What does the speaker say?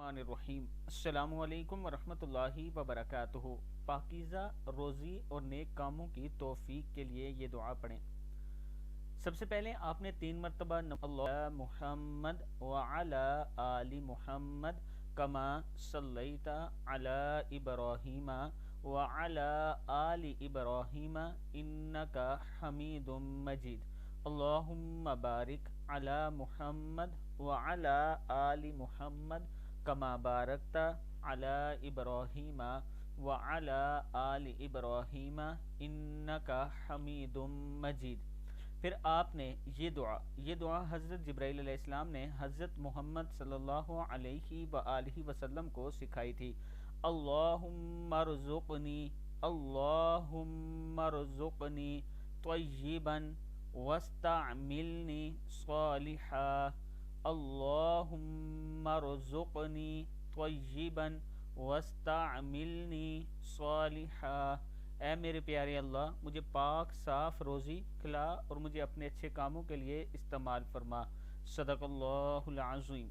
الرحمن الرحیم۔ السلام علیکم ورحمۃ اللہ وبرکاتہ۔ پاکیزہ روزی اور نیک کاموں کی توفیق کے لیے یہ دعا پڑھیں۔ سب سے پہلے آپ نے 3 مرتبہ اللہ محمد وعلی آل محمد کما صلیت علی ابراہیم وعلی آل ابراہیم انک حمید مجید، اللہم بارک علی محمد وعلی آل محمد کما بارکت علی ابراہیم وعلی آل ابراہیم انک حمید مجید۔ پھر آپ نے یہ دعا حضرت جبرائیل علیہ السلام نے حضرت محمد صلی اللہ علیہ وآلہ وسلم کو سکھائی تھی۔ اللہم ارزقنی طیبا واستعملنی صالحا، اللہم ارزقنی طیبا واستعملنی صالحا۔ اے میرے پیارے اللہ، مجھے پاک صاف روزی کھلا اور مجھے اپنے اچھے کاموں کے لیے استعمال فرما۔ صدق اللہ العظیم۔